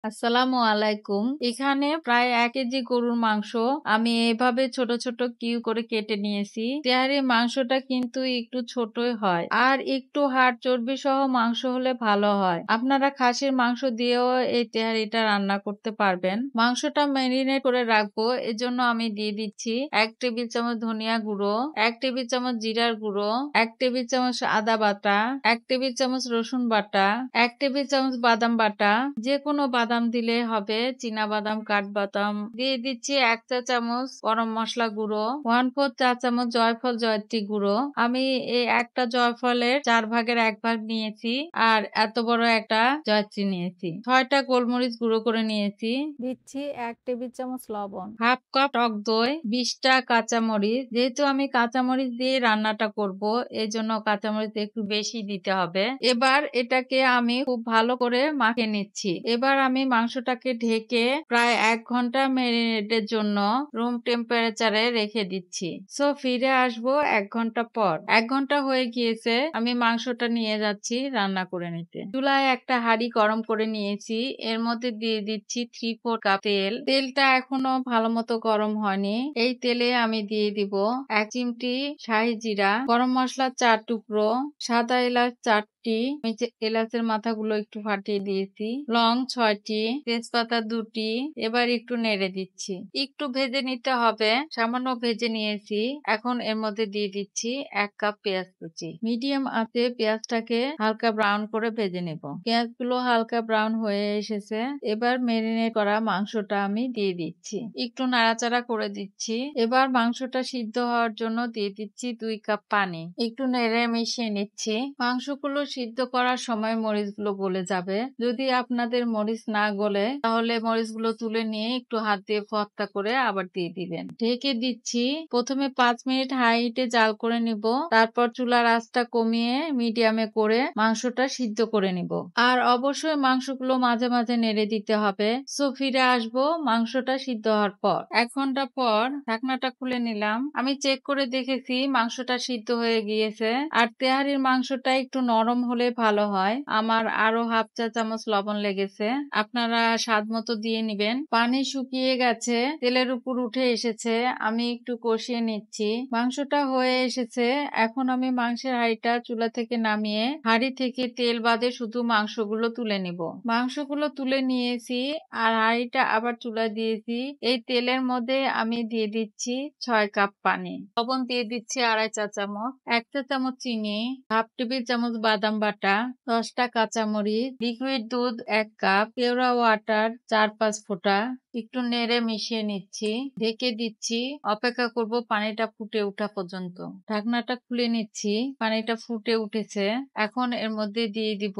আসসালামু আলাইকুম। এখানে প্রায় ১ কেজি গরুর মাংস আমি এভাবে ছোট, ছোট কিউ করে কেটে নিয়েছি। তেহারির মাংসটা কিন্তু একটু ছোটই হয়। আর একটু হাড় চর্বি সহ মাংস হলে ভালো হয়। আপনারা খাসির মাংস দিয়েও এই তেহারিটা রান্না করতে পারবেন। মাংসটা ম্যারিনেট করে রাখবো। এজন্য আমি দিয়ে দিচ্ছি ১ টেবিল চামচ ধনিয়া গুঁড়ো, ১ টেবিল চামচ জিরার গুঁড়ো, ১ টেবিল চামচ আদা বাটা, ১ টেবিল চামচ রসুন বাটা, ১ টেবিল চামচ বাদাম বাটা, যেকোনো বাদাম দিলে হবে, চীনা বাদাম, কাঠবাদাম। দিয়ে দিচ্ছি ১ চা চামচ গরম মসলা গুঁড়ো, 1/4 চা চামচ জয়ফল জয়ত্রী গুঁড়ো। আমি এই একটা জয়ফলের ৪ ভাগের ১ ভাগ নিয়েছি আর এত বড় একটা জয়ত্রী নিয়েছি। ৬টা গোলমরিচ গুঁড়ো করে নিয়েছি। দিচ্ছি ১ টেবিল চামচ লবণ, 1/2 কাপ টক দই, ২০টা কাঁচামরিচ। যেহেতু আমি কাঁচামরিচ দিয়ে রান্নাটা করব, এজন্য কাঁচামরিচ একটু বেশি দিতে হবে। এবার এটাকে আমি খুব ভালো করে মাখিয়ে নিচ্ছি। এবার আমি মাংসটাকে ঢেকে প্রায় ১ ঘন্টা ম্যারিনেটের জন্য রুম টেম্পারেচারে রেখে দিচ্ছি। সো ফিরে আসবো ১ ঘন্টা পর। ১ ঘন্টা হয়ে গিয়েছে, আমি মাংসটা নিয়ে যাচ্ছি রান্না করে নিতে। চুলায় একটা হাঁড়ি গরম করে নিয়েছি। এর মধ্যে দিয়ে দিচ্ছি 3/4 কাপ তেল। তেলটা এখনো ভালো মতো গরম হয়নি। এই তেলে আমি দিয়ে দিব ১ চিমটি শাহি জিরা, গরম মসলা ৪ টুকরো, সাদা এলাচ ৪টি, আমি যে এলাচের মাথাগুলো একটু ফাটিয়ে দিয়েছি, লং ৬টি, তেজপাতা ২টি। এবার একটু নেড়ে দিচ্ছি। একটু ভেজে নিতে হবে, সামান্য ভেজে নিয়েছি। এখন এর মধ্যে দিয়ে দিচ্ছি ১ কাপ পেঁয়াজ কুচি। মিডিয়াম আঁচে পেঁয়াজটাকে হালকা ব্রাউন করে ভেজে নেব। পেঁয়াজগুলো হালকা ব্রাউন হয়ে এসেছে। এবার ম্যারিনেট করা মাংসটা আমি দিয়ে দিচ্ছি। একটু নাড়াচাড়া করে দিচ্ছি। এবার মাংসটা সিদ্ধ হওয়ার জন্য দিয়ে দিচ্ছি ২ কাপ পানি। একটু নেড়ে মিশিয়ে নিচ্ছি। মাংসগুলো সিদ্ধ করার সময় মরিচগুলো গলে যাবে। যদি আপনাদের মরিচ না গলে তাহলে মরিচগুলো তুলে নিয়ে একটু হাত দিয়ে ভর্তা করে আবার দিয়ে দিবেন। ঢেকে দিচ্ছি। প্রথমে ৫ মিনিট হাই হিটে জাল করে নিব। তারপর চুলার আঁচটা কমিয়ে মিডিয়ামে করে মাংসটা সিদ্ধ করে নিব। আর অবশ্যই মাংসগুলো মাঝে মাঝে নেড়ে দিতে হবে। সো ফিরে আসবো মাংসটা সিদ্ধ হওয়ার পর। ১ ঘন্টা পর ঢাকনাটা খুলে নিলাম। আমি চেক করে দেখেছি মাংসটা সিদ্ধ হয়ে গিয়েছে। আর তেহারির মাংসটা একটু নরম হলে ভালো হয়। আমার আরো ১/২ চা চামচ লবণ লেগেছে। আপনারা স্বাদ মতো দিয়ে নিবেন। পানি শুকিয়ে গেছে, তেলের উপর উঠে এসেছে। আমি একটু কষিয়ে নিচ্ছি। মাংসটা হয়ে এসেছে। এখন আমি মাংসের হাঁড়িটা চুলা থেকে নামিয়ে হাঁড়ি থেকে তেল বাদে শুধু মাংসগুলো তুলে নিব। মাংসগুলো তুলে নিয়েছি আর হাঁড়িটা আবার চুলায় দিয়েছি। এই তেলের মধ্যে আমি দিয়ে দিচ্ছি ৬ কাপ পানি। লবণ দিয়ে দিচ্ছি ২.৫ চা চামচ, ১ চা চামচ চিনি, ১/২ টেবিল চামচ বাদাম বাটা, ১০টা কাঁচামরিচ, লিকুইড দুধ ১ কাপ, কেওড়া ওয়াটার ৪-৫ ফোঁটা। একটু নেড়ে মিশিয়ে নিচ্ছি। ঢেকে দিচ্ছি। অপেক্ষা করব পানিটা ফুটে ওঠা পর্যন্ত। ঢাকনাটা খুলে নিচ্ছি। পানিটা ফুটে উঠেছে। এখন এর মধ্যে দিয়ে দিব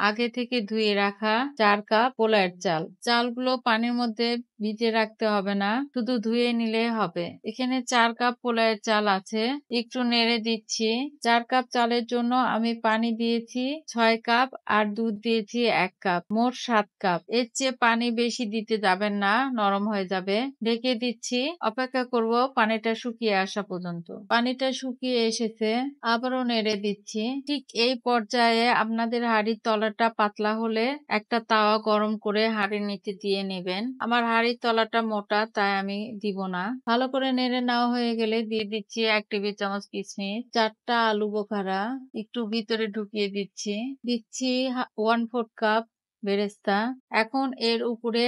আগে থেকে ধুয়ে রাখা ৪ কাপ পোলাওয়ের চাল। চালগুলো পানির মধ্যে ভিজিয়ে রাখতে হবে না, শুধু ধুয়ে নিলে হবে। এখানে ৪ কাপ পোলাওয়ের চাল আছে। একটু নেড়ে দিচ্ছি। ৪ কাপ চালের জন্য আমি পানি দিয়েছি ৬ কাপ আর দুধ দিয়েছি ১ কাপ, মোট ৭ কাপ। এর চেয়ে পানি বেশি দিতে যাবেন না, নরম হয়ে যাবে। ঢেকে দিচ্ছি। অপেক্ষা করব পানিটা শুকিয়ে আসা পর্যন্ত। পানিটা শুকিয়ে এসেছে। আবারও নেড়ে দিচ্ছি। ঠিক এই পর্যায়ে আপনাদের হাঁড়ির তলাটা পাতলা হলে একটা তাওয়া গরম করে হাঁড়ির নিচে দিয়ে নেবেন। আমার হাঁড়ির তলাটা মোটা, তাই আমি দিব না। ভালো করে নেড়ে নেওয়া হয়ে গেলে দিয়ে দিচ্ছি ১ টেবিল চামচ কিশমিশ, ৪টা আলু বোখারা একটু ভিতরে ঢুকিয়ে দিচ্ছি। দিচ্ছি 1/4 কাপ বেরেস্তা। এখন এর উপরে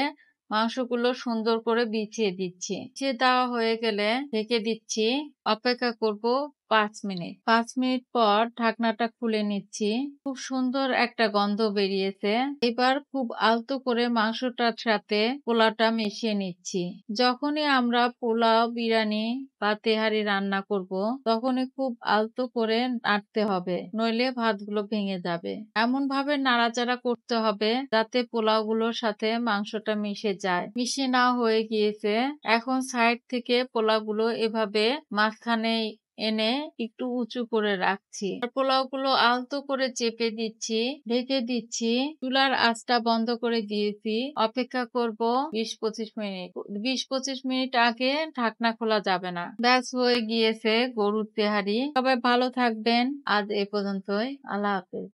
মাংসগুলো সুন্দর করে বিছিয়ে দিচ্ছি। বিছিয়ে দেওয়া হয়ে গেলে ঢেকে দিচ্ছি। অপেক্ষা করব ৫ মিনিট। ৫ মিনিট পর ঢাকনাটা খুলে নিচ্ছি। খুব সুন্দর একটা গন্ধ বেরিয়েছে। এবার খুব আলতো করে মাংসটার সাথে পোলাওটা মিশিয়ে নিচ্ছি। যখনই আমরা পোলাও, বিরিয়ানি বা তেহারি রান্না করব, তখনই খুব আলতো করে নাড়তে হবে, নইলে ভাতগুলো ভেঙে যাবে। এমন ভাবে নাড়াচাড়া করতে হবে যাতে পোলাওগুলোর সাথে মাংসটা মিশে যায়। মিশে না হয়ে গিয়েছে। এখন সাইড থেকে পোলাওগুলো এভাবে মাঝখানে এনে একটু উঁচু করে রাখছি। পোলাওগুলো আলতো করে চেপে দিচ্ছি, ঢেকে দিচ্ছি। চুলার আঁচটা বন্ধ করে দিয়েছি। অপেক্ষা করব ২০-২৫ মিনিট। ২০-২৫ মিনিট আগে ঢাকনা খোলা যাবে না। ব্যাস হয়ে গিয়েছে গরুর তেহারি। সবাই ভালো থাকবেন। আজ এ পর্যন্তই। আল্লাহ হাফেজ।